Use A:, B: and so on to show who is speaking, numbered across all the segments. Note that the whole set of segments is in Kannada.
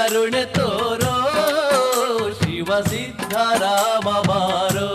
A: ಕರುಣೆ ತೋರೋ ಶಿವ ಸಿದ್ಧರಾಮ ಬಾರೋ.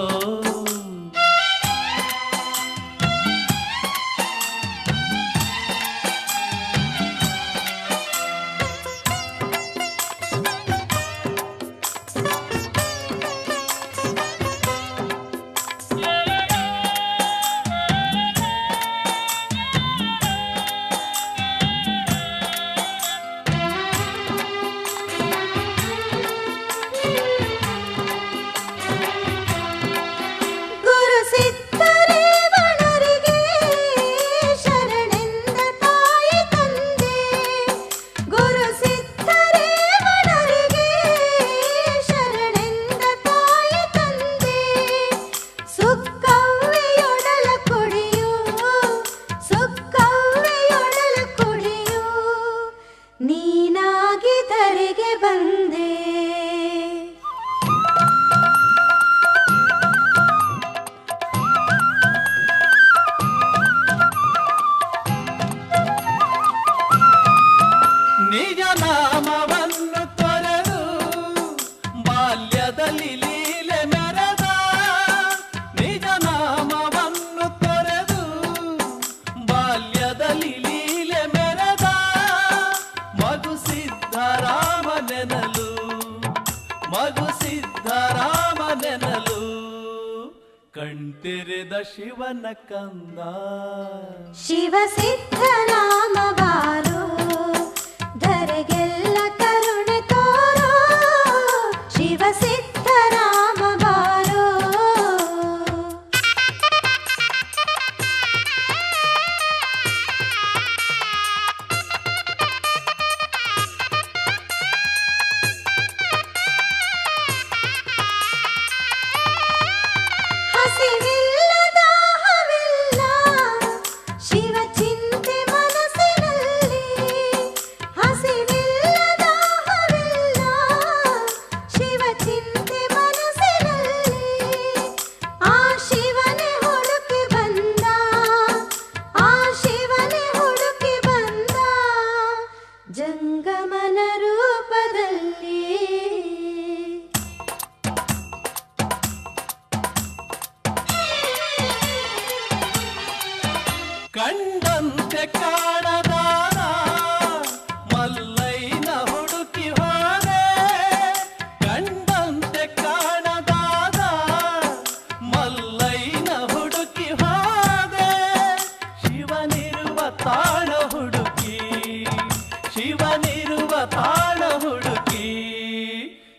A: ನಿಜ ನಾಮವನ್ನು ತೊರೆದು ಬಾಲ್ಯದಲ್ಲಿ ಲೀಲೆ ಮೆರೆದ, ನಿಜ ನಾಮವನ್ನು ತೊರೆದು ಬಾಲ್ಯದಲ್ಲಿ ಲೀಲೆ ಮೆರೆದ ಮಗು ಸಿದ್ಧರಾಮ ನೆನಲು, ಮಗು ಸಿದ್ಧರಾಮ ನೆನಲು ಕಣ್ತೆರೆದ ಶಿವನ ಕಂದ.
B: ಶಿವ ಸಿದ್ಧರಾಮ ಬಾರೋ ಧರೆಗೆಲ್ಲ ಕರುಣೆ ತೋರೋ ಶಿವ ಸಿದ್ಧರಾಮ ಬಾರೋ. ಹಸಿವಿಲ್ಲ ದಾಹವಿಲ್ಲ ಶಿವ ಚಿಂತೆ ಮನಸ್ಸಿನಲ್ಲಿ, ಹಸಿವಿಲ್ಲ ದಾಹವಿಲ್ಲ ಶಿವ ಚಿಂತೆ ಮನಸ್ಸಿನಲ್ಲಿ. ಆ ಶಿವನೇ ಹುಡುಕಿ ಬಂದ, ಆ ಶಿವನೇ ಹುಡುಕಿ ಬಂದ ಜಂಗಮನ ರೂಪದಲ್ಲಿ.
A: ಕಂಡಂತೆ ಕಾಣದಾನ ಮಲ್ಲೈನ ಹುಡುಕಿ ಹೋದೆ, ಕಂಡಂತೆ ಕಾಣದಾದ ಮಲ್ಲೈನ ಹುಡುಕಿ ಹೋದೆ. ಶಿವನಿರುವ ತಾಣ ಹುಡುಕಿ, ಶಿವನಿರುವ ತಾಣ ಹುಡುಕಿ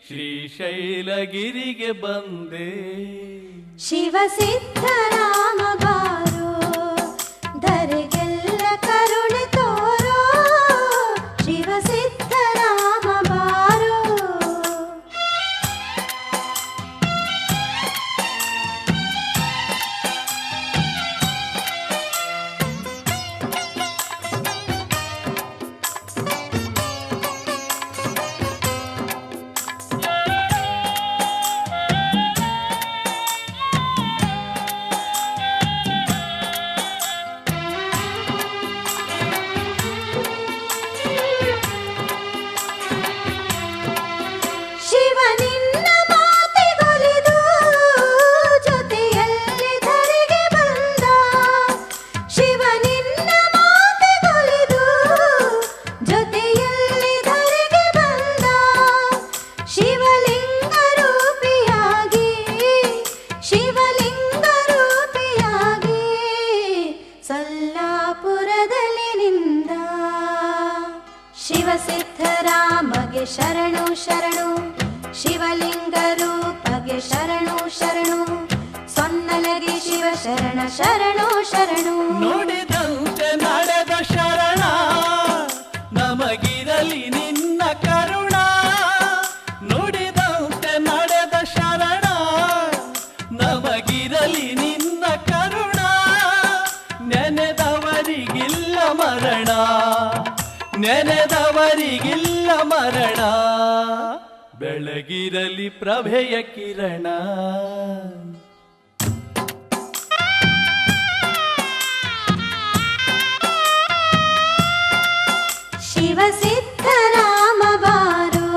A: ಶ್ರೀಶೈಲಗಿರಿಗೆ ಬಂದೆ.
B: ಶಿವ ಸಿದ್ಧರಾಮ ಬಾರೋ ಧರೆಗೆಲ್ಲ ಕರುಣೆ ತೋರೋ ಶಿವ ಸಿದ್ಧರಾಮ ಬಾರೋ. ಶಿವ ನಿನ್ನ ಮಾತಿಗೊಲಿದು ಜೊತೆಯಲ್ಲಿ ಧರೆಗೆ ಬಂದ, ಶಿವ ನಿನ್ನ ಮಾತಿಗೊಲಿದು ಜೊತೆಯಲ್ಲಿ ಧರೆಗೆ ಬಂದ. ಶಿವಲಿಂಗ ರೂಪಿಯಾಗಿ, ಶಿವಲಿಂಗ ರೂಪಿಯಾಗಿ ಸಲ್ಲಾಪುರದಲ್ಲಿ ನಿಂದ. ಶಿವ ಸಿದ್ಧರಾಮಗೆ ಶರಣು ಶರಣು, ಶಿವಲಿಂಗ ರೂಪಗೆ ಶರಣು ಶರಣು, ಸೊನ್ನಲಗೆ ಶಿವ ಶರಣ ಶರಣು ಶರಣು.
A: ನುಡಿದಂತೆ ನಡೆದ ಶರಣ ನಮಗಿರಲಿ ನಿನ್ನ ಕರುಣ, ನುಡಿದಂತೆ ನಡೆದ ಶರಣ ನಮಗಿರಲಿ ನಿನ್ನ ಕರುಣ. ನೆನೆದವರಿಗಿಲ್ಲ ಮರಣ, ನೆನೆದವರಿಗಿಲ್ಲ ಮರಣ ಬೆಳಗಿರಲಿ ಪ್ರಭೆಯ ಕಿರಣ.
B: ಶಿವ ಸಿದ್ಧರಾಮ ಬಾರೋ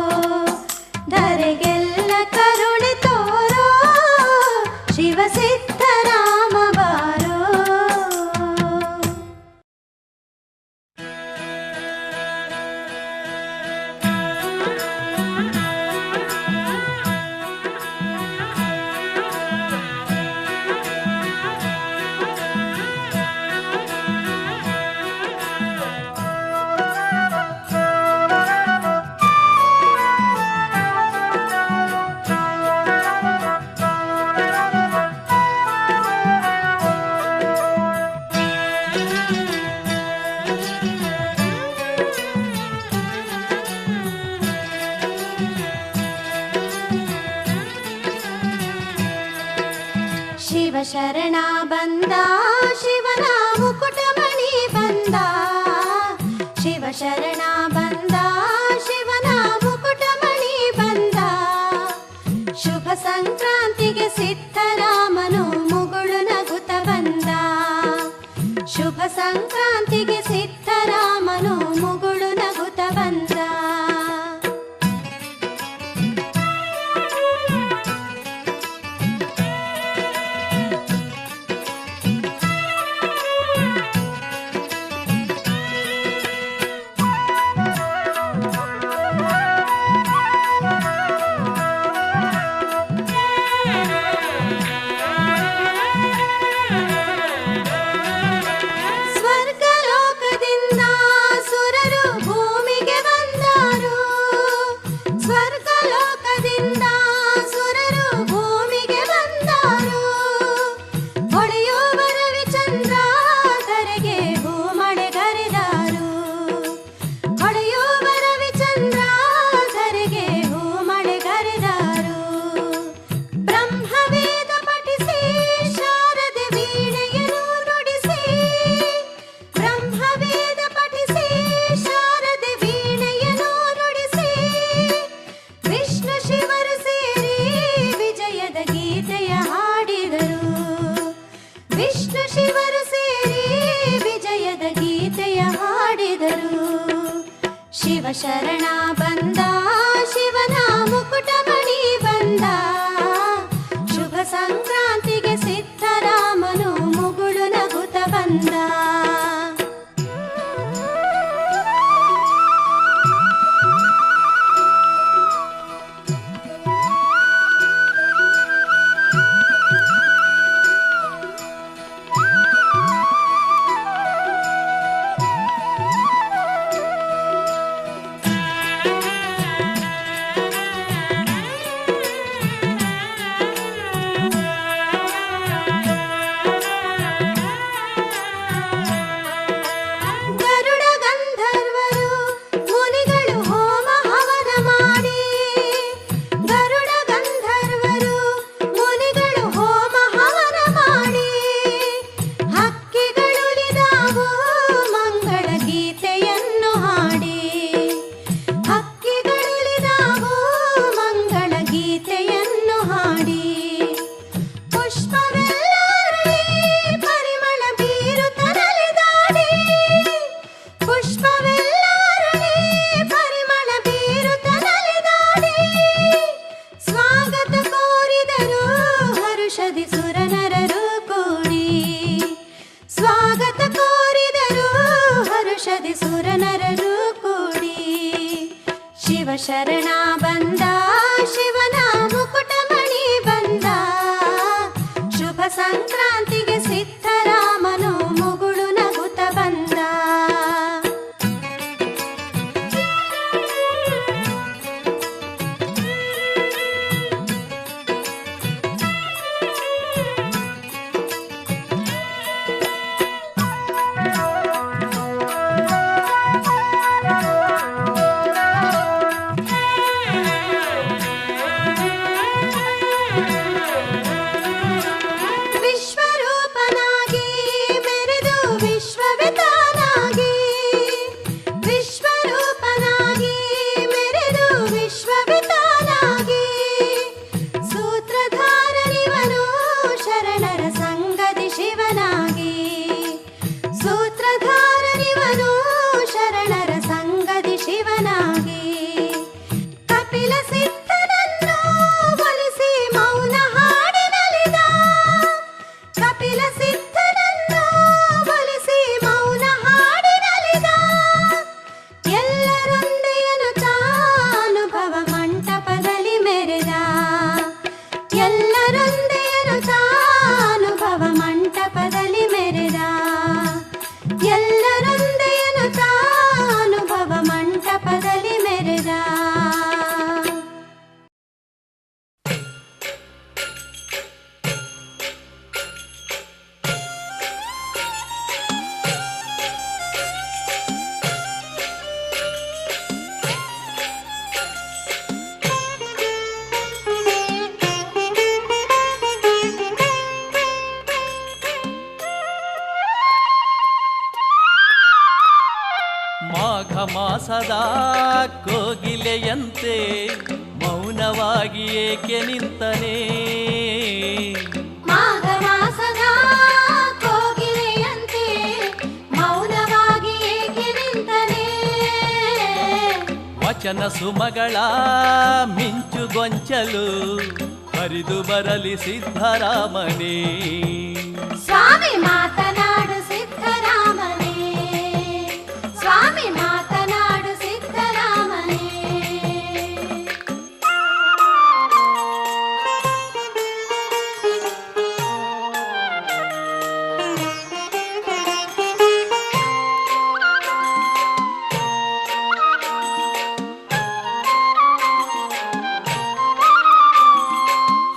B: ಶರಣ ಬಂದ ಶಿವನ ಮುಕುಟಮಣಿ ಬಂದ, ಶಿವ ಶರಣ ಬಂದ ಶಿವನ ಮುಕುಟಮಣಿ ಬಂದ. ಶುಭ ಸಂಕ್ರಾಂತಿಗೆ ಸಿದ್ಧರಾಮನು ಮುಗುಳು ನಗುತ್ತ ಬಂದ, ಶುಭ ಸಂಕ್ರಾಂತಿಗೆ ಸಿದ್ಧರಾಮನು ಮುಗುಳು ನಗುತ್ತ ಬಂದ. ಸ್ವರ್ಗಲೋಕದಿಂದ ಸುರರು ಭೂಮಿಗೆ ಬಂದರು, ಸ್ವರ್ಗಲೋಕದಿಂದ ಸುರರು ಭೂಮಿಗೆ ಬಂದರು. ಹೊಳೆಯುವ ರವಿಚಂದ್ರ ಧರೆಗೆ ಭೂಮಳೆಗರೆದರು, ಹೊಳೆಯುವ ರವಿಚಂದ್ರ ಧರೆಗೆ ಭೂಮಳೆಗರೆದರು. ಬ್ರಹ್ಮವೇದ ಪಠಿಸಿ ಶಾರದೆ ವೀಣೆಯನ್ನು ನುಡಿಸಿ, ಬ್ರಹ್ಮವೇದ ಪಠಿಸಿ ಶಾರದೆ ವೀಣೆಯನ್ನು ನುಡಿಸಿ. ವಿಷ್ಣು ಶಿವರು ಸೇರಿ ವಿಜಯದ ಗೀತೆಯ ಹಾಡಿದರು, ವಿಷ್ಣು ಶಿವರು ಸೇರಿ ವಿಜಯದ ಗೀತೆಯ ಹಾಡಿದರು. ಶಿವ ಶರಣ ಬಂದ ಶಿವನ ಮುಕುಟಮಣಿ ಬಂದ, ಶುಭ ಸಂಕ್ರಾಂತಿಗೆ ಸಿದ್ಧರಾಮನು ಮುಗುಳು ನಗುತ್ತ ಬಂದ. ಗರುಡ ಗಂಧರ್ವರು ಮುನಿಗಳು ಹೋಮ ಹವನ ಮಾಡಿ, ಗರುಡ ಗಂಧರ್ವರು ಮುನಿಗಳು ಹೋಮ ಹವನ ಮಾಡಿ. ಹಕ್ಕಿಗಳುಳಿದಾವು ಮಂಗಳ ಗೀತೆಯನ್ನು ಹಾಡಿ, ಹಕ್ಕಿಗಳುಳಿದಾವು ಮಂಗಳ ಗೀತೆಯನ್ನು ಹಾಡಿ. ಪುಷ್ಪವೆಲ್ಲರಳಿ ಪರಿಮಳ ಬೀರುತ್ತರಳಿದಾಡಿ, ಪುಷ್ಪವೆಲ್ಲರಳಿ ಪರಿಮಳ ಬೀರುತ್ತರಳಿದಾಡಿ. ಸ್ವಾಗತ ಕೋರಿದರು ಹರುಷದಿ ಸುರನರರು ಕೂಡಿ, ಸ್ವಾಗತ ಕೋರಿದರು ಹರುಷದಿ ಸುರನರರು ಕೂಡಿ. ಶಿವ ಶರಣ ಬಂದ ಶಿವನ ಮುಕುಟಮಣಿ ಬಂದ, ಶುಭ ಸಂಕ್ರಾಂತಿಗೆ ಸಿದ್ಧರಾಮನು ಮುಗುಳು ನಗುತ್ತ ಬಂದ.
A: ಮಾಸದ ಕೋಗಿಲೆಯಂತೆ ಮೌನವಾಗಿ ಏಕೆ ನಿಂತನೇ
B: ಮಾಘ ಮಾಸದ ಕೋಗಿಲೆಯಂತೆ ಮೌನವಾಗಿ ಏಕೆ ನಿಂತನೆ
A: ವಚನ ಸುಮಗಳ ಮಿಂಚುಗೊಂಚಲು ಹರಿದು ಬರಲಿ ಸಿದ್ಧರಾಮನೇ
B: ಸ್ವಾಮಿ ಮಾತನಾಡು ಸಿದ್ಧರಾಮನೇ ಸ್ವಾಮಿ ಮಾತನಾಡು ಸಿದ್ಧರಾಮನೇ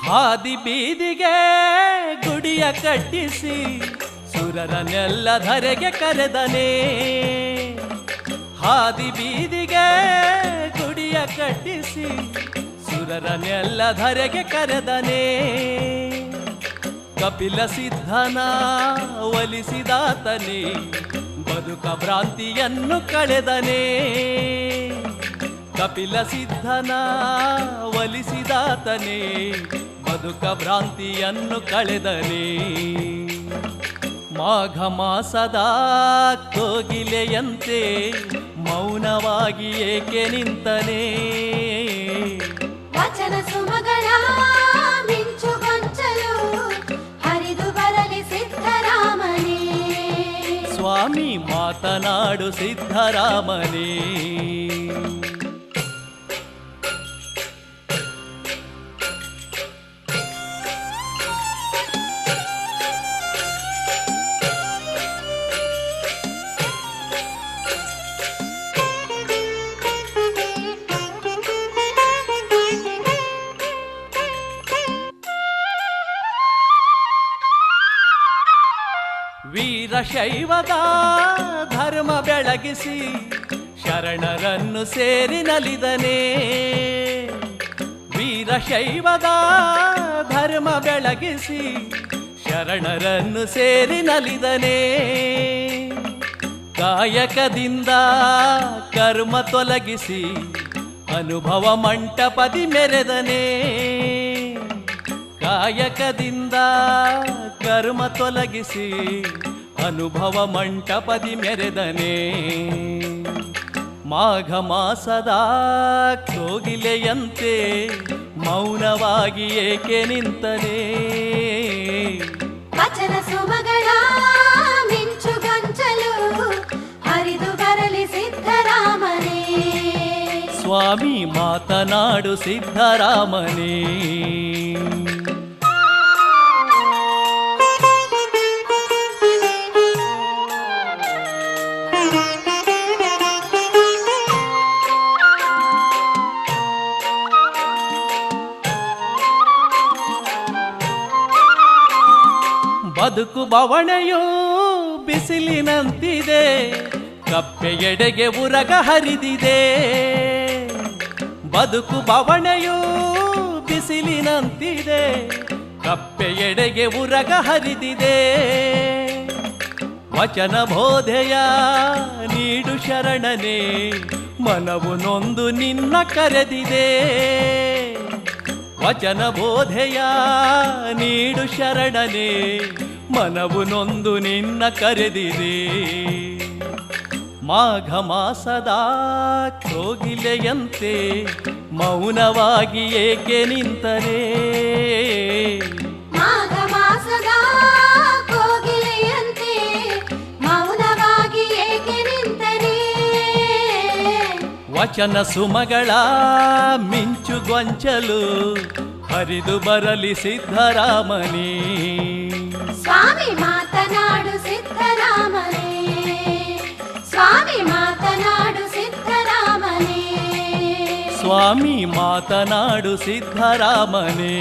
A: ಹಾದಿ ಬೀದಿಗೆ ಗುಡಿಯ ಕಟ್ಟಿಸಿ ಸುರರನ್ನೆಲ್ಲ ಧರೆಗೆ ಕರೆದನೇ ಹಾದಿ ಬೀದಿಗೆ ಗುಡಿಯ ಕಟ್ಟಿಸಿ ಸುರರನ್ನೆಲ್ಲ ಧರೆಗೆ ಕರೆದನೇ ಕಪಿಲ ಸಿದ್ಧನ ಒಲಿಸಿದಾತನೇ ಬದುಕ ಭ್ರಾಂತಿಯನ್ನು ಕಳೆದನೇ ಕಪಿಲ ಸಿದ್ಧನ ಒಲಿಸಿದಾತನೇ ಬದುಕ ಭ್ರಾಂತಿಯನ್ನು ಕಳೆದನೇ ಮಾಘ ಮಾಸದ ಕೋಗಿಲೆಯಂತೆ ಮೌನವಾಗಿ ಏಕೆ ನಿಂತನೇ
B: ವಚನ ಸುಮಗಳ ಮಿಂಚುಗೊಂಚಲು ಹರಿದು ಬರಲಿ ಸಿದ್ಧರಾಮನೇ
A: ಸ್ವಾಮಿ ಮಾತನಾಡು ಸಿದ್ಧರಾಮನೇ ವೀರಶೈವದ ಧರ್ಮ ಬೆಳಗಿಸಿ ಶರಣರನ್ನು ಸೇರಿ ನಲಿದನೇ ವೀರಶೈವದ ಧರ್ಮ ಬೆಳಗಿಸಿ ಶರಣರನ್ನು ಸೇರಿ ನಲಿದನೇ ಕಾಯಕದಿಂದ ಕರ್ಮ ತೊಲಗಿಸಿ ಅನುಭವ ಮಂಟಪದಿ ಮೆರೆದನೇ ಕಾಯಕದಿಂದ ಕರ್ಮ ತೊಲಗಿಸಿ ಅನುಭವ ಮಂಟಪದಿ ಮೆರೆದನೇ ಮಾಘ ಮಾಸದ ಕೋಗಿಲೆಯಂತೆ ಮೌನವಾಗಿ ಏಕೆ ನಿಂತನೇ
B: ವಚನ ಸುಮಗಳ ಮಿಂಚುಗೊಂಚಲು ಹರಿದು ಬರಲಿ ಸಿದ್ಧರಾಮನೇ
A: ಸ್ವಾಮಿ ಮಾತನಾಡು ಸಿದ್ಧರಾಮನೇ ಬದುಕು ಬವಣೆಯೂ ಬಿಸಿಲಿನಂತಿದೆ ಕಪ್ಪೆ ಎಡೆಗೆ ಉರಗ ಹರಿದಿದೆ ಬದುಕು ಬವಣೆಯೂ ಬಿಸಿಲಿನಂತಿದೆ ಕಪ್ಪೆ ಎಡೆಗೆ ಉರಗ ಹರಿದಿದೆ ವಚನ ಬೋಧೆಯ ನೀಡು ಶರಣನೇ ಮನವು ನೊಂದು ನಿನ್ನ ಕರೆದಿದೆ ವಚನ ಬೋಧೆಯ ನೀಡು ಶರಣನೇ ಮನವು ನೊಂದು ನಿನ್ನ ಕರೆದಿದೆ ಮಾಘ ಮಾಸದ ಕೋಗಿಲೆಯಂತೆ ಮೌನವಾಗಿ ಏಕೆ ನಿಂತನೇ
B: ಮಾಘ ಮಾಸದ ಕೋಗಿಲೆಯಂತೆ ಮೌನವಾಗಿ ಏಕೆ ನಿಂತನೆ
A: ವಚನ ಸುಮಗಳ ಮಿಂಚುಗೊಂಚಲು ಹರಿದು ಬರಲಿ ಸಿದ್ಧರಾಮನೇ
B: ಸ್ವಾಮಿ ಮಾತನಾಡು ಸಿದ್ಧರಾಮನೇ ಸ್ವಾಮಿ ಮಾತನಾಡು ಸಿದ್ಧರಾಮನೇ
A: ಸ್ವಾಮಿ ಮಾತನಾಡು ಸಿದ್ಧರಾಮನೇ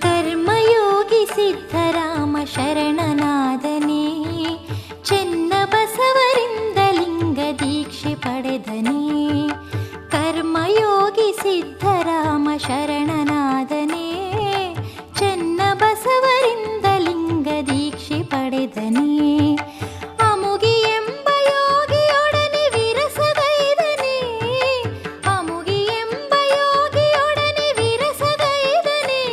B: ಕರ್ಮಯೋಗಿ ಸಿದ್ಧರಾಮ ಶರಣನಾದನೇ, ಚೆನ್ನ ಬಸವರಿಂದ ಲಿಂಗ ದೀಕ್ಷೆ ಪಡೆದನೇ. ಕರ್ಮಯೋಗಿ ಸಿದ್ಧರಾಮ ಶರಣನಾದನೇ, ಚೆನ್ನ ಬಸವರಿಂದ ಲಿಂಗ ದೀಕ್ಷೆ ಪಡೆದನೇ. ಅಮುಗಿ ಎಂಬ ಯೋಗಿಯೊಡನೆ ವಿರಸಗೈದನೇ, ಅಮುಗಿ ಎಂಬ ಯೋಗಿಯೊಡನೆ ವಿರಸಗೈದನೇ.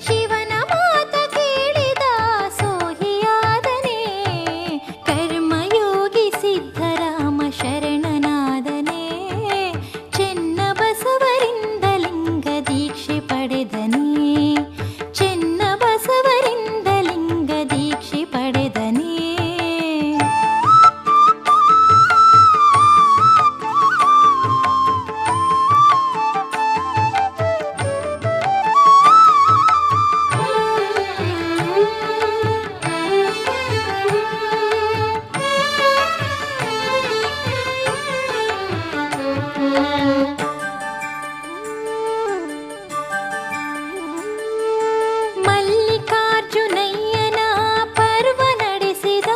B: ಶಿವನ ಮಾತ ಕೇಳಿದ ಸೋಹಿಯಾದನೇ, ಕರ್ಮಯೋಗಿ ಸಿದ್ಧರಾಮ ಶರಣನಾದನೇ, ಚೆನ್ನ ಬಸವರಿಂದ ಲಿಂಗ ದೀಕ್ಷೆ ಪಡೆದನೇ, ಚೆನ್ನ ಬಸವರಿಂದ ಲಿಂಗ ದೀಕ್ಷೆ ಪಡೆದನೇ. ಮಲ್ಲಿಕಾರ್ಜುನಯ್ಯನ ಪರ್ವ ನಡೆಸಿದ,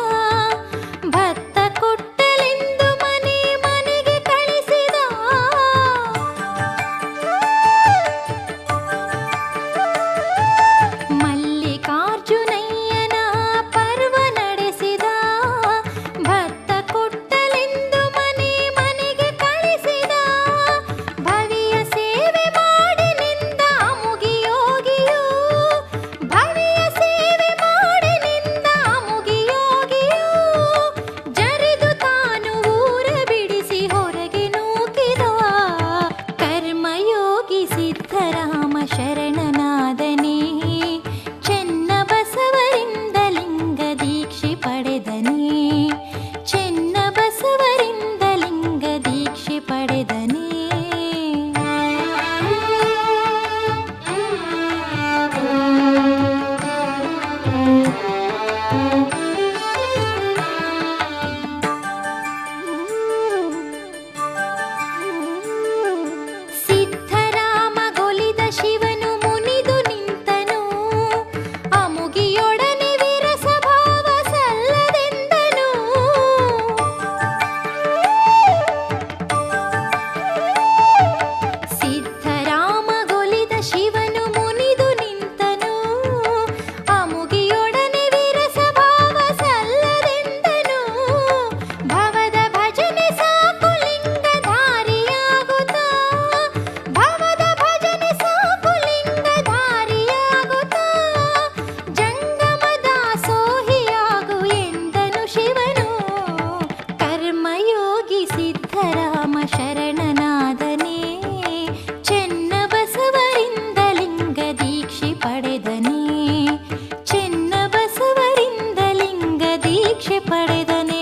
B: ಭತ್ತ ಕೊಟ್ಟಲೆಂದು ಮನೆ ಮನೆಗೆ ಕಳಿಸಿದ. ಮಲ್ಲಿಕಾರ್ಜುನಯ್ಯನ ಪರ್ವ ನಡೆಸಿದ, ಭತ್ತ ಕೊಟ್ಟಲೆಂದು ಮನೆ ಮನೆಗೆ ಕಳಿಸಿದ. ಭವಿಯ ಸೇವೆ ಮಾಡಿ ನಿಂದ ಅಮುಗಿ ಯೋಗಿಯು, ಭವಿಯ ಸೇವೆ ಮಾಡಿ ನಿಂದ ಅಮುಗಿ ಯೋಗಿಯು. ಜರಿದು ತಾನು ಊರ ಬಿಡಿಸಿ ಹೊರಗೆ ನೂಕಿದ, ಕರ್ಮಯೋಗಿ ಸಿದ್ಧರಾಮ ಶರಣನಾದನೇ, ಚೆನ್ನ ಬಸವರಿಂದ ಲಿಂಗ ದೀಕ್ಷೆ ಪಡೆದನೇ, ಚೆನ್ನ ಬಸವರಿಂದ ಲಿಂಗ ದೀಕ್ಷೆ ಪಡೆದನೇ. ಸಿದ್ಧರಾಮ ಗೊಲಿದ ಶಿವನು ಮುನಿದು ನಿಂತನು, ಅಮುಗಿಯೊಡನೆ ವಿರಸ ಭಾವ ಸಲ್ಲದೆಂದನು. ಸಿದ್ಧರಾಮ ಗೊಲಿದ ಶಿವನು ಮುನಿದು ನಿಂತನು, ಅಮುಗಿಯೊಡನೆ ವಿರಸ ಭಾವ ಸಲ್ಲದೆಂದನು. ಭವದ ಭಜನೆ ಸಾಕು ಲಿಂಗಧಾರಿಯಾಗುತ್ತ, ಭವದ ಭಜನೆ ಸಾಕು ಲಿಂಗಧಾರಿಯಾಗುತ್ತ. ಜಂಗಮದ ಸೋಹಿಯಾಗು ಎಂದನು ಶಿವನು, ಕರ್ಮಯೋಗಿ ಸಿದ್ಧರಾಮ ಶರಣನಾದನೇ, ಚೆನ್ನ ಬಸವರಿಂದ ಲಿಂಗ ದೀಕ್ಷೆ ಪಡೆದನೇ, ಚೆನ್ನ ಬಸವರಿಂದ ಲಿಂಗ ದೀಕ್ಷೆ ಪಡೆದನೇ.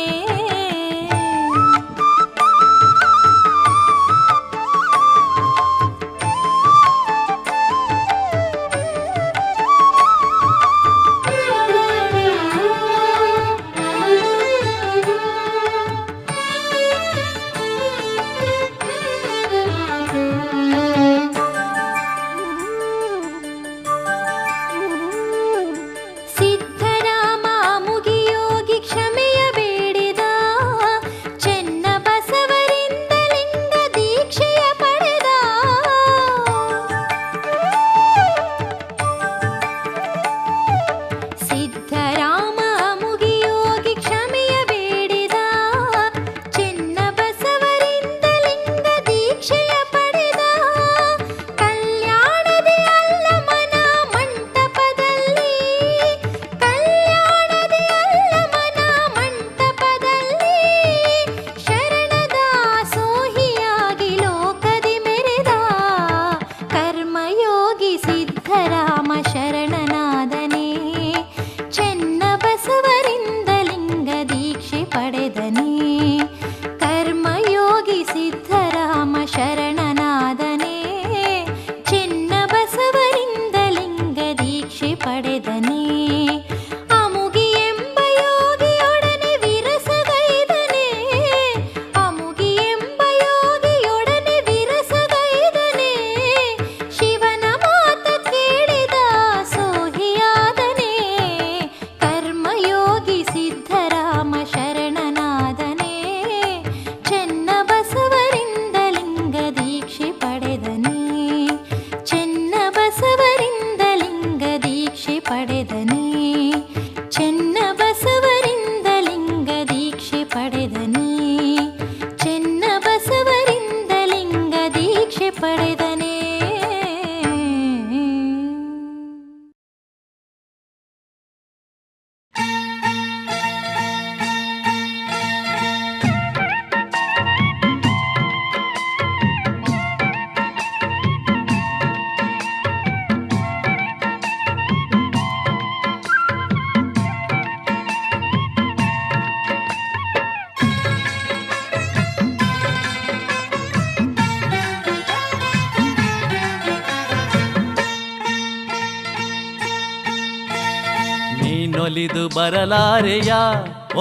A: ನೀನೊಲಿದು ಬರಲಾರೆಯ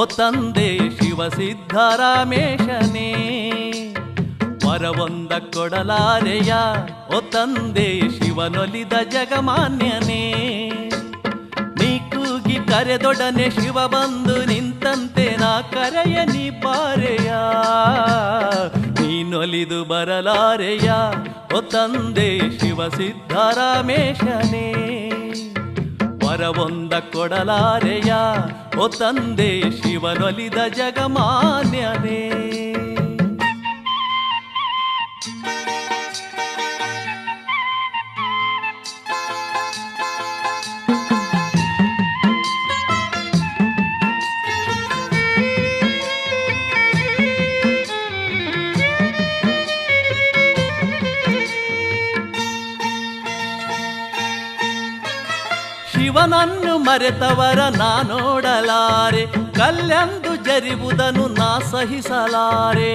A: ಓ ತಂದೆ ಶಿವ ಸಿದ್ಧರಾಮೇಶನೇ. ವರವೊಂದ ಕೊಡಲಾರೆಯ ಓ ತಂದೆ ಶಿವನೊಲಿದ ಜಗಮಾನ್ಯನೇ. ನೀ ಕೂಗಿ ಕರೆದೊಡನೆ ಶಿವ ಬಂದು ನಿಂತಂತೆ ನಾ ಕರೆಯ ನೀ ಬಾರೆಯ. ನೀನೊಲಿದು ಬರಲಾರೆಯ ಓ ತಂದೆ ಶಿವ ಸಿದ್ಧರಾಮೇಶನೇ. ವರವೊಂದ ಕೊಡಲಾರೆಯ ಓ ತಂದೆ ಶಿವನೊಲಿದ ಜಗಮಾನ್ಯನೇ. ಶಿವನನ್ನು ಮರೆತವರ ನಾ ನೋಡಲಾರೆ, ಕಲ್ಲೆಂದು ಜರಿವುದನ್ನು ನಾ ಸಹಿಸಲಾರೆ.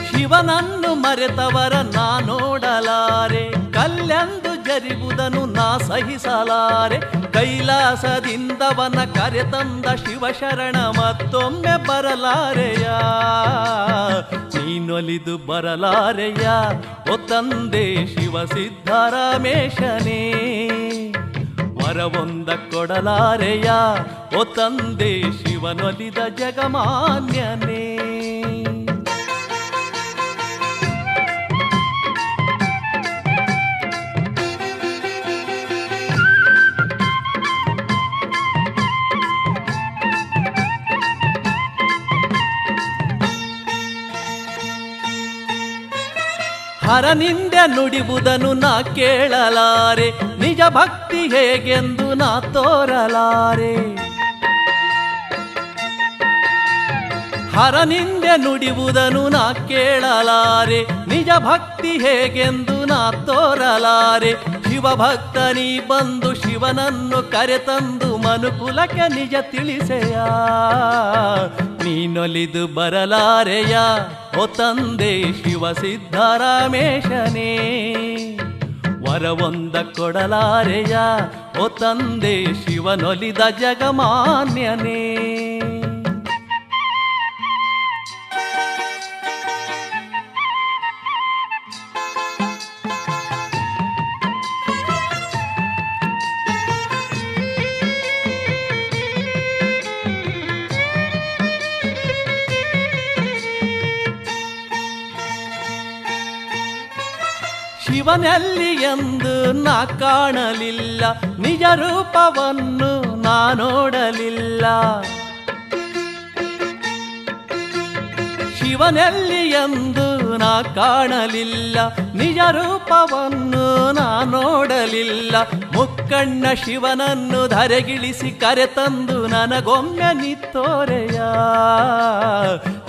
A: ಶಿವನನ್ನು ಮರೆತವರ ನಾ ನೋಡಲಾರೆ, ಕಲ್ಲೆಂದು ಜರಿವುದನ್ನು ನಾ ಸಹಿಸಲಾರೆ. ಕೈಲಾಸದಿಂದವನ ಕರೆತಂದ ಶಿವಶರಣ ಮತ್ತೊಮ್ಮೆ ಬರಲಾರೆಯ. ನೀನೊಲಿದು ಬರಲಾರೆಯ ಓ ತಂದೆ ಶಿವ ಸಿದ್ಧರಾಮೇಶನೇ. ವರವೊಂದ ಕೊಡಲಾರೆಯ ಓ ತಂದೆ ಶಿವನೊಲಿದ ಜಗಮಾನ್ಯನೇ. ಹರನಿಂದೆ ನುಡಿಬುದನು ನಾ ಕೇಳಲಾರೆ, ನಿಜ ಭಕ್ತಿ ಹೇಗೆಂದು ನಾ ತೋರಲಾರೆ. ಹರನಿಂದೆ ನುಡಿಬುದನು ನಾ ಕೇಳಲಾರೆ, ನಿಜ ಭಕ್ತಿ ಹೇಗೆಂದು ನಾ ತೋರಲಾರೆ. ಶಿವಭಕ್ತನಿ ಬಂದು ಶಿವನನ್ನು ಕರೆತಂದು ಮನುಕುಲಕ್ಕೆ ನಿಜ ತಿಳಿಸೆಯ. ನೀನೊಲಿದು ಬರಲಾರೆಯ ಓ ತಂದೆ ಶಿವ ಸಿದ್ಧರಾಮೇಶನೇ. ವರವೊಂದ ಕೊಡಲಾರೆಯ ಓ ತಂದೆ ಶಿವನೊಲಿದ ಜಗಮಾನ್ಯನೇ. ಶಿವನಲ್ಲಿ ಎಂದು ನಾ ಕಾಣಲಿಲ್ಲ, ನಿಜ ರೂಪವನ್ನು ನಾ ನೋಡಲಿಲ್ಲ. ಶಿವನಲ್ಲಿ ಎಂದು ನಾ ಕಾಣಲಿಲ್ಲ, ನಿಜ ರೂಪವನ್ನು ನಾ ನೋಡಲಿಲ್ಲ. ಮುಕ್ಕಣ್ಣ ಶಿವನನ್ನು ಧರೆಗಿಳಿಸಿ ಕರೆತಂದು ನನಗೊಮ್ಮೆ ನಿತ್ತೋರೆಯ.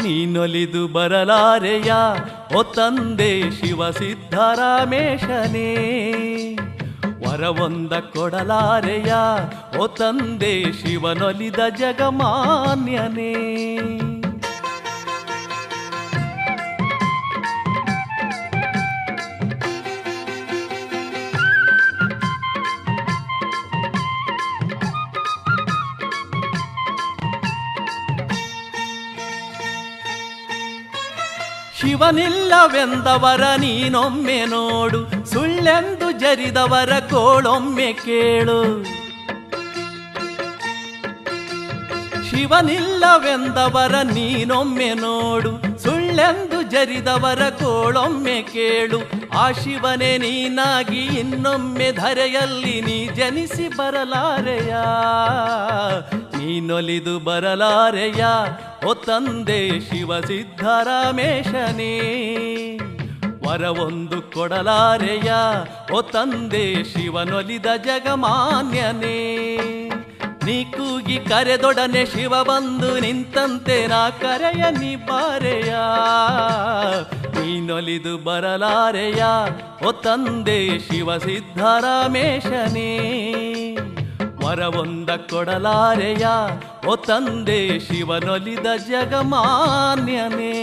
A: ನೀನೊಲಿದು ಬರಲಾರೆಯ ಓ ತಂದೆ ಶಿವ ಸಿದ್ಧರಾಮೇಶನೇ. ವರವೊಂದ ಕೊಡಲಾರೆಯ ಓ ತಂದೆ ಶಿವನೊಲಿದ ಜಗಮಾನ್ಯನೇ. ಶಿವನಿಲ್ಲವೆಂದವರ ನೀನೊಮ್ಮೆ ನೋಡು, ಸುಳ್ಳೆಂದು ಜರಿದವರ ಗೋಳೊಮ್ಮೆ ಕೇಳು. ಶಿವನಿಲ್ಲವೆಂದವರ ನೀನೊಮ್ಮೆ ನೋಡು, ಸುಳ್ಳೆಂದು ಜರಿದವರ ಗೋಳೊಮ್ಮೆ ಕೇಳು. ಆ ಶಿವನೇ ನೀನಾಗಿ ಇನ್ನೊಮ್ಮೆ ಧರೆಯಲ್ಲಿ ನೀ ಜನಿಸಿ ಬರಲಾರೆಯ. ನೀನೊಲಿದು ಬರಲಾರೆಯ ಓ ತಂದೆ ಶಿವ ಸಿದ್ಧರಾಮೇಶನೇ. ವರವೊಂದು ಕೊಡಲಾರೆಯ ಓ ತಂದೆ ಶಿವನೊಲಿದ ಜಗಮಾನ್ಯನೇ. ನೀ ಕೂಗಿ ಕರೆದೊಡನೆ ಶಿವ ಬಂದು ನಿಂತಂತೆ ನಾ ಕರೆಯ ನೀ ಬಾರೆಯ. ನೀನೊಲಿದು ಬರಲಾರೆಯ ಓ ತಂದೆ ಶಿವ ಸಿದ್ಧರಾಮೇಶನೇ. ವರವೊಂದ ಕೊಡಲಾರೆಯ ಓ ತಂದೆ ಶಿವನೊಲಿದ ಜಗಮಾನ್ಯನೇ.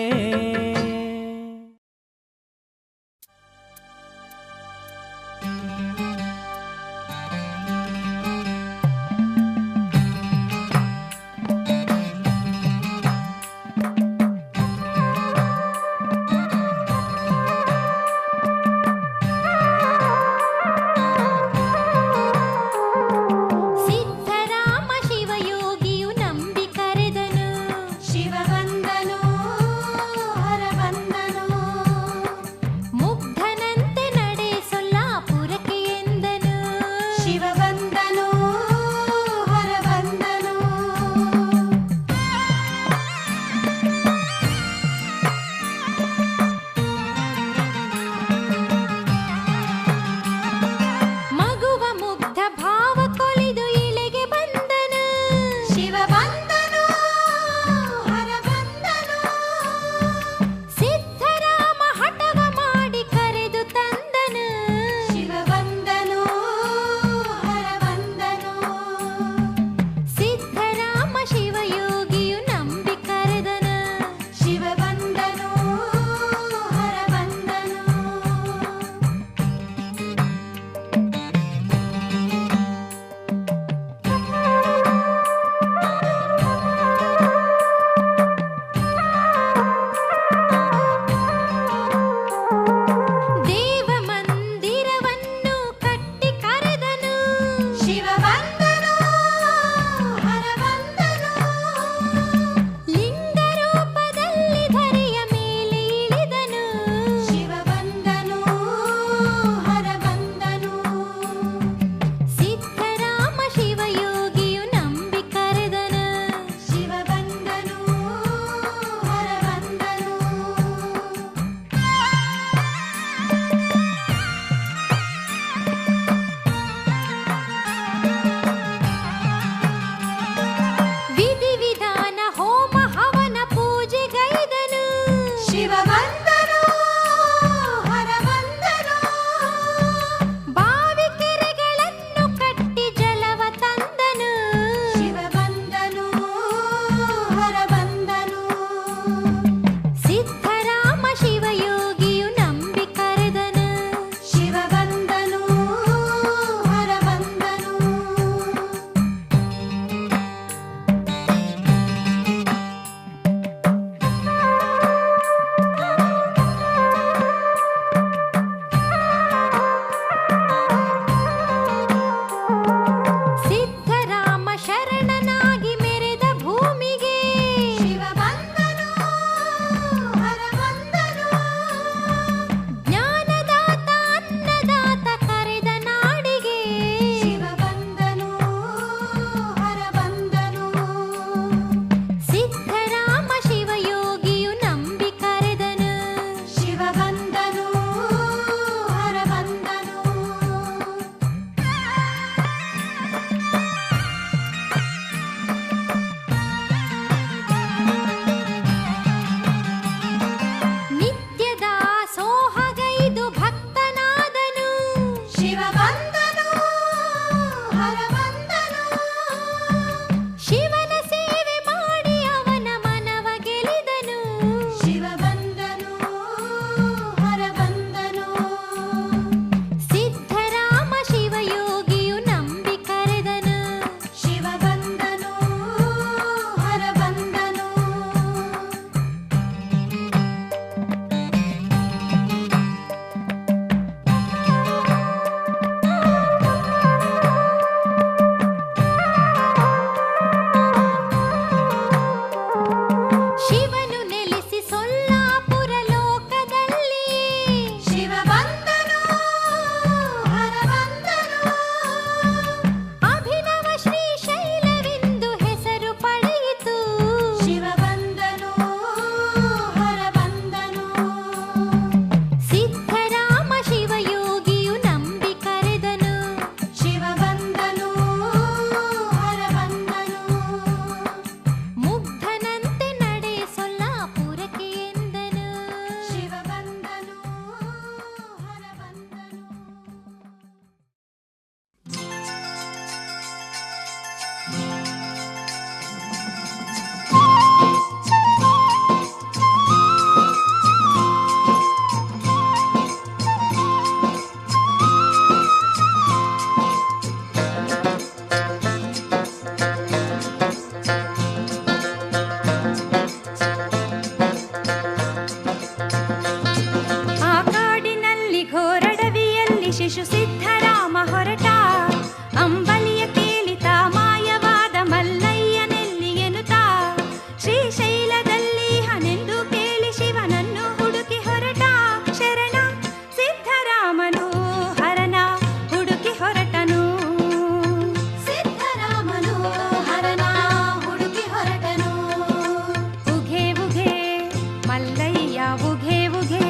B: ಮಲ್ಲಯ್ಯ ಉಘೆ ಉಘೆ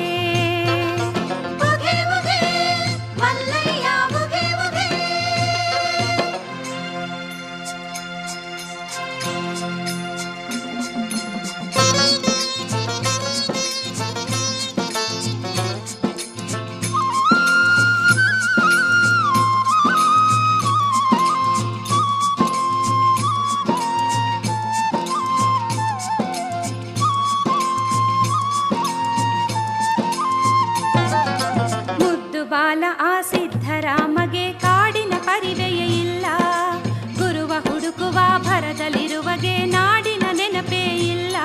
B: ಉಘೆ ಉಘೆ ಮಲ್ಲಯ್ಯ ಉಘೆ ಉಘೆ. ಬಾಲ ಆ ಸಿದ್ಧರಾಮಗೆ ಕಾಡಿನ ಪರಿವೆಯ ಇಲ್ಲ, ಗುರುವ ಹುಡುಕುವ ಭರದಲ್ಲಿರುವಗೆ ನಾಡಿನ ನೆನಪೇ ಇಲ್ಲ.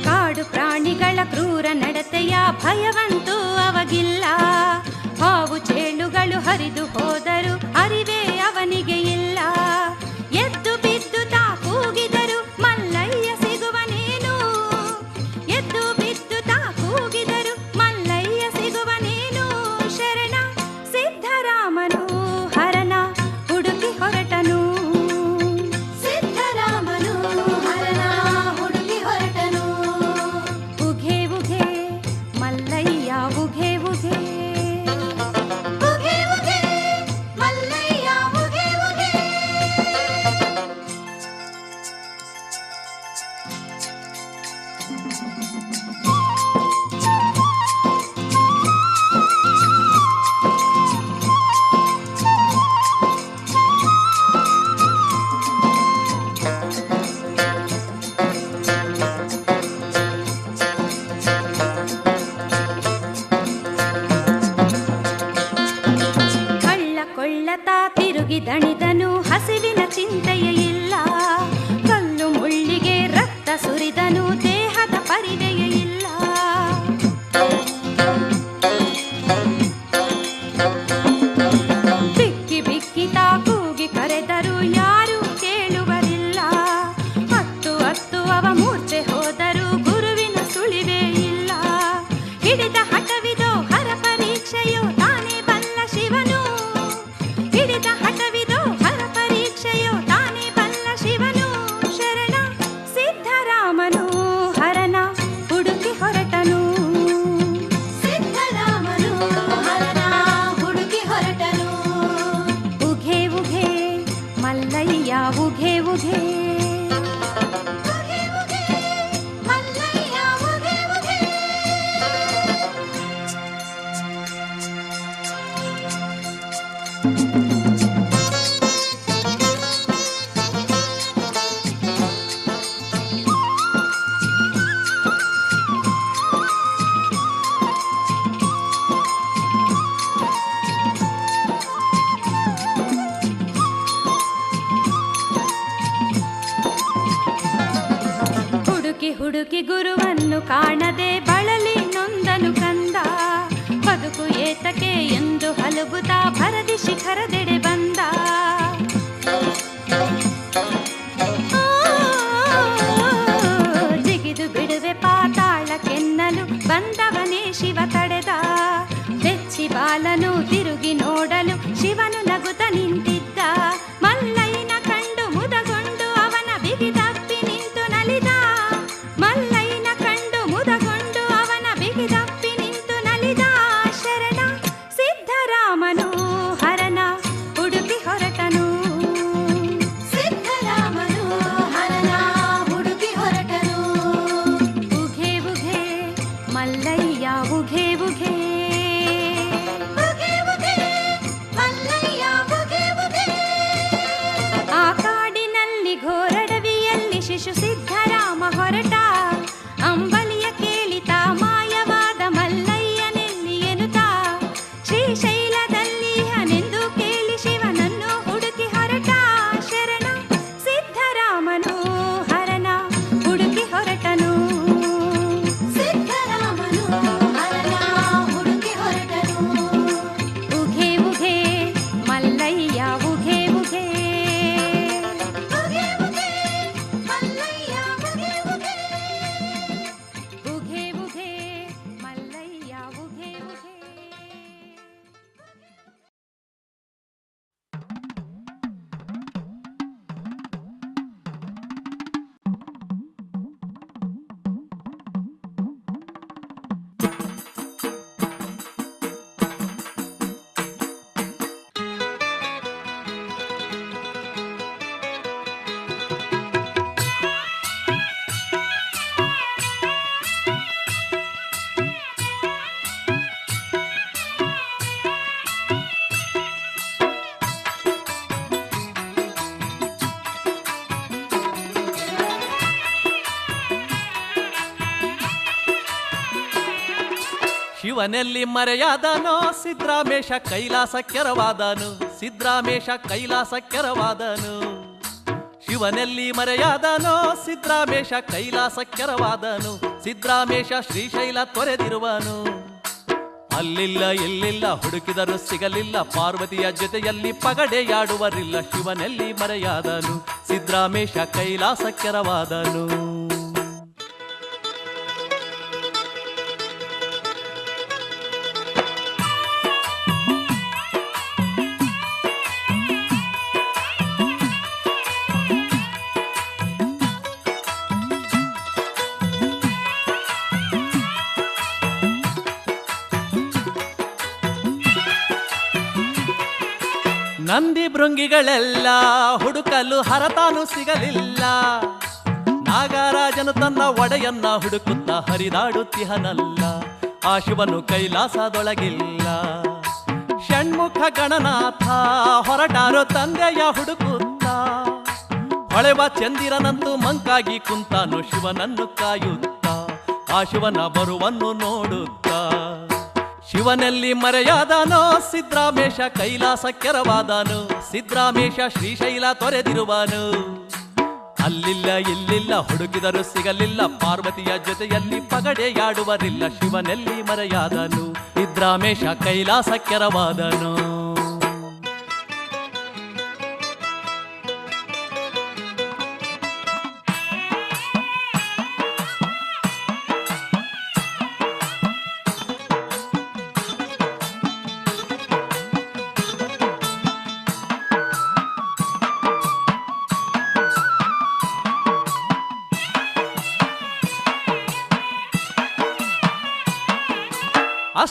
B: ಕಾಡು ಪ್ರಾಣಿಗಳ ಕ್ರೂರ ನಡತೆಯ ಭಯವಂತೂ ಅವಗಿಲ್ಲ, ಹಾವು ಚೇಳುಗಳು ಹರಿದು ಹೋದರು ಅರಿವೇ ಅವನಿಗೆ ಇಲ್ಲ. ಎದ್ದು ಬಿದ್ದು ತಾ ಕೂಗಿದರು ಮಲ್ಲಯ್ಯ ಸಿಗುವನೇನು, ಎದ್ದು ಬಿದ್ದು ತಾ ಕೂಗಿದರು ಮಲ್ಲಯ್ಯ ಸಿಗುವನೇನು. ಶರಣ ಸಿದ್ಧರಾಮನು ಹರನ ಹುಡುಕಿ ಹೊರಟನು, ಸಿದ್ಧರಾಮನು ಹರನ ಹುಡುಕಿ ಹೊರಟನು. ಉಘೆ ಉಘೆ ಮಲ್ಲಯ್ಯ ಉಘೆ ಉಘೆ ಉಘೆ ಉಘೆ ಮಲ್ಲಯ್ಯ ಉಘೆ ಉಘೆ. ಕಳ್ಳ ಕೊಳ್ಳತ ತಿರುಗಿ ದಣಿದನು ಹಸಿವಿನ ಚಿಂತೆಯೇ ಇಲ್ಲ, ಕಲ್ಲು ಮುಳ್ಳಿಗೆ ರಕ್ತ ಸುರಿದನು ದೇಹದ ಪರಿವೆಯೇ ಇಲ್ಲ. ಬಿಕ್ಕಿ ಬಿಕ್ಕಿ ತಾ ಕೂಗಿ ಕರೆದರು ಯಾರೂ ಕೇಳುವರಿಲ್ಲ, ಹತ್ತು ಹತ್ತು ಅವ ಮೂರ್ಛೆ ಹೋದರು ಗುರುವಿನ ಸುಳಿವೇ ಇಲ್ಲ. ಹಿಡಿದ ಹಠವಿದೋ ಹರ ಪರೀಕ್ಷೆಯೋ ತಾನೇ ಬಲ್ಲ ಶಿವನು, ಹಿಡಿದ ಹಠವಿದೋ ಹರ ಪರೀಕ್ಷೆಯೋ ತಾನೇ ಬಲ್ಲ ಶಿವನು. ಶರಣ ಸಿದ್ಧರಾಮನು ಹರನ ಹುಡುಕಿ ಹೊರಟನು, ಸಿದ್ಧರಾಮನು ಹರನ ಹುಡುಕಿ ಹೊರಟನು. ಉಘೆ ಉಘೆ ಮಲ್ಲಯ್ಯ ಉಘೆ ಉಘೆ ಉಘೆ ಉಘೆ ಮಲ್ಲಯ್ಯ ಉಘೆ ಉಘೆ. ಹುಡುಕಿ ಹುಡುಕಿ ಗುರುವನ್ನು ಕಾಣದೆ ಬಳಲಿ ನೊಂದನು ಕಂದ, ಬದುಕು ಏತಕ್ಕೆ ಎಂದು ಹಲುಬುತ್ತಾ ಭರದಿ ಶಿಖರದೆಡೆ ಬಂದ. ಜಿಗಿದು ಬಿಡುವೆ ಪಾತಾಳಕ್ಕೆನ್ನಲು ಬಂದವನೇ ಶಿವ ತಡೆದ, ಬೆಚ್ಚಿ ಬಾಲನು ತಿರುಗಿ ನೋಡಲು ಶಿವನು ನಗುತ್ತ ನಿಂತಿದ್ದ. ಮಲ್ಲಯ್ಯನ ಕಂಡು ಮುದಗೊಂಡು ಅವನ ಬಿಗಿದಪ್ಪಿ ನಿಂತು ನಲಿದ, ಮಲ್ಲಯ್ಯನ ಕಂಡು ಮುದಗೊಂಡು ಅವನ ಬಿಗಿದಪ್ಪಿ ನಿಂತು ನಲಿದ. ಶರಣ ಸಿದ್ಧರಾಮನು ಹರನ
A: ಶಿವನೆಲ್ಲಿ ಮರೆಯಾದನೋ ಸಿದ್ರಾಮೇಶ ಕೈಲಾಸ ಕೆರವಾದನು ಸಿದ್ರಾಮೇಶ ಕೈಲಾಸ ಕೆರವಾದನು ಶಿವನೆಲ್ಲಿ ಮರೆಯಾದನೋ ಸಿದ್ರಾಮೇಶ ಕೈಲಾಸ ಕೆರವಾದನು ಸಿದ್ರಾಮೇಶ ಶ್ರೀಶೈಲ ತೊರೆದಿರುವನು ಅಲ್ಲಿಲ್ಲ ಇಲ್ಲಿಲ್ಲ ಹುಡುಕಿದರೂ ಸಿಗಲಿಲ್ಲ ಪಾರ್ವತಿಯ ಜೊತೆಯಲ್ಲಿ ಪಗಡೆಯಾಡುವರಿಲ್ಲ ಶಿವನೆಲ್ಲಿ ಮರೆಯಾದನು ಸಿದ್ರಾಮೇಶ ಕೈಲಾಸ ಕೆರವಾದನು ನಂದಿ ಭೃಂಗಿಗಳೆಲ್ಲ ಹುಡುಕಲು ಹರತಾನು ಸಿಗಲಿಲ್ಲ ನಾಗರಾಜನು ತನ್ನ ಒಡೆಯನ್ನ ಹುಡುಕುತ್ತ ಹರಿದಾಡುತ್ತಿಹನಲ್ಲ ಆ ಶಿವನು ಕೈಲಾಸದೊಳಗಿಲ್ಲ ಷಣ್ಮುಖ ಗಣನಾಥ ಹೊರಟಾರೋ ತಂದೆಯ ಹುಡುಕುತ್ತ ಹೊಳೆವ ಚಂದಿರನಂತೂ ಮಂಕಾಗಿ ಕುಂತಾನು ಶಿವನನ್ನು ಕಾಯುತ್ತ ಆ ಶಿವನ ಬರುವನ್ನು ನೋಡುತ್ತ ಶಿವನೆಲ್ಲಿ ಮರೆಯಾದನೋ ಸಿದ್ರಾಮೇಶ ಕೈಲಾಸ ಕೆರವಾದನು ಸಿದ್ರಾಮೇಶ ಶ್ರೀಶೈಲ ತೊರೆದಿರುವನು ಅಲ್ಲಿಲ್ಲ ಇಲ್ಲಿಲ್ಲ ಹುಡುಕಿದರೂ ಸಿಗಲಿಲ್ಲ ಪಾರ್ವತಿಯ ಜೊತೆಯಲ್ಲಿ ಪಗಡೆಯಾಡುವರಿಲ್ಲ ಶಿವನೆಲ್ಲಿ ಮರೆಯಾದನು ಸಿದ್ರಾಮೇಶ ಕೈಲಾಸ ಕೆರವಾದನು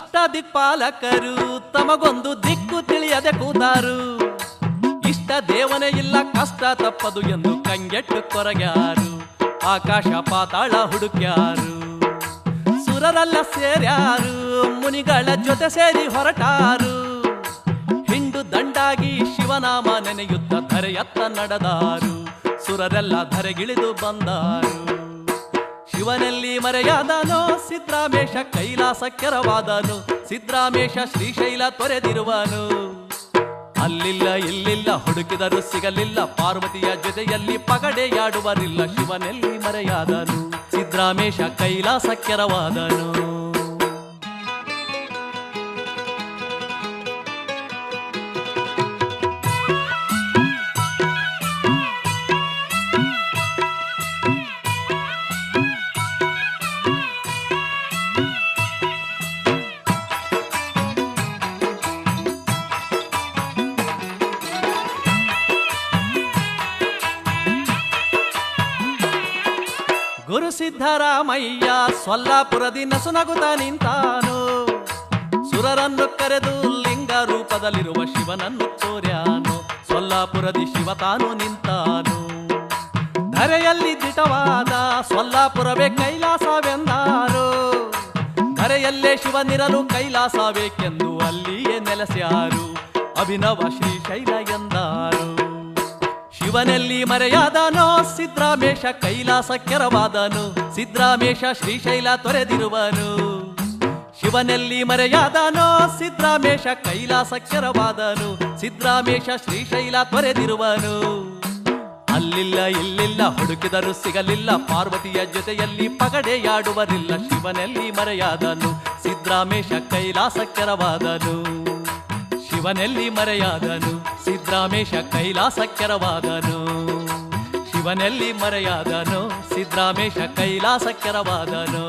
A: ಅಷ್ಟದಿಕ್ಪಾಲಕರು ತಮಗೊಂದು ದಿಕ್ಕು ತಿಳಿಯದೆ ಕೂತಾರು ಇಷ್ಟ ದೇವನೇ ಇಲ್ಲ ಕಷ್ಟ ತಪ್ಪದು ಎಂದು ಕಂಗೆಟ್ಟು ಕೊರಗ್ಯಾರು ಆಕಾಶ ಪಾತಾಳ ಹುಡುಕ್ಯಾರು ಸುರರೆಲ್ಲ ಸೇರ್ಯಾರು ಮುನಿಗಳ ಜೊತೆ ಸೇರಿ ಹೊರಟಾರು ಹಿಂಡು ದಂಡಾಗಿ ಶಿವನಾಮ ನೆನೆಯುತ್ತ ಧರೆಯತ್ತ ನಡೆದಾರು ಸುರರೆಲ್ಲ ಧರೆಗಿಳಿದು ಬಂದಾರು ಶಿವನೆಲ್ಲಿ ಮರೆಯಾದನೋ ಸಿದ್ರಾಮೇಶ ಕೈಲಾಸ ಕೆರವಾದನು ಸಿದ್ರಾಮೇಶ ಶ್ರೀಶೈಲ ತೊರೆದಿರುವನು ಅಲ್ಲಿಲ್ಲ ಇಲ್ಲಿಲ್ಲ ಹುಡುಕಿದರೂ ಸಿಗಲಿಲ್ಲ ಪಾರ್ವತಿಯ ಜೊತೆಯಲ್ಲಿ ಪಗಡೆಯಾಡುವರಿಲ್ಲ ಶಿವನೆಲ್ಲಿ ಮರೆಯಾದನು ಸಿದ್ರಾಮೇಶ ಕೈಲಾಸ ಕೆರವಾದನು ಗುರು ಸಿದ್ಧರಾಮಯ್ಯ ಸೊಲ್ಲಾಪುರದಿ ನಸುನಗುತ್ತಾ ನಿಂತಾನು ಸುರರನ್ನು ಕರೆದು ಲಿಂಗ ರೂಪದಲ್ಲಿರುವ ಶಿವನನ್ನು ತೋರ್ಯಾನು ಸೊಲ್ಲಾಪುರದಿ ಶಿವ ತಾನು ನಿಂತಾನು ಧರೆಯಲ್ಲಿ ದಿಟವಾದ ಸೊಲ್ಲಾಪುರವೇ ಕೈಲಾಸವೆಂದಾರು ಧರೆಯಲ್ಲೇ ಶಿವನಿರಲು ಕೈಲಾಸಬೇಕೆಂದು ಅಲ್ಲಿಯೇ ನೆಲೆಸ್ಯಾರು ಅಭಿನವ ಶ್ರೀಶೈಲ ಎಂದಾರು ಶಿವನೆಲ್ಲಿ ಮರೆಯಾದನೋ ಸಿದ್ರಾಮೇಶ ಕೈಲಾಸ ಕೆರವಾದನು ಸಿದ್ರಾಮೇಶ ಶ್ರೀಶೈಲ ತೊರೆದಿರುವನು ಶಿವನೆಲ್ಲಿ ಮರೆಯಾದನೋ ಸಿದ್ರಾಮೇಶ ಕೈಲಾಸ ಕೆರವಾದನು ಸಿದ್ರಾಮೇಶ ಶ್ರೀಶೈಲ ತೊರೆದಿರುವನು ಅಲ್ಲಿಲ್ಲ ಇಲ್ಲಿಲ್ಲ ಹುಡುಕಿದರೂ ಸಿಗಲಿಲ್ಲ ಪಾರ್ವತಿಯ ಜೊತೆಯಲ್ಲಿ ಪಗಡೆಯಾಡುವರಿಲ್ಲ ಶಿವನೆಲ್ಲಿ ಮರೆಯಾದನು ಸಿದ್ರಾಮೇಶ ಕೈಲಾಸ ಕೆರವಾದನು ಶಿವನೆಲ್ಲಿ ಮರೆಯಾದನು ಸಿದ್ರಾಮೇಶ ಕೈಲಾಸ ಕೆರವಾದನು ಶಿವನೆಲ್ಲಿ ಮರೆಯಾದನು ಸಿದ್ರಾಮೇಶ ಕೈಲಾಸ ಕೆರವಾದನು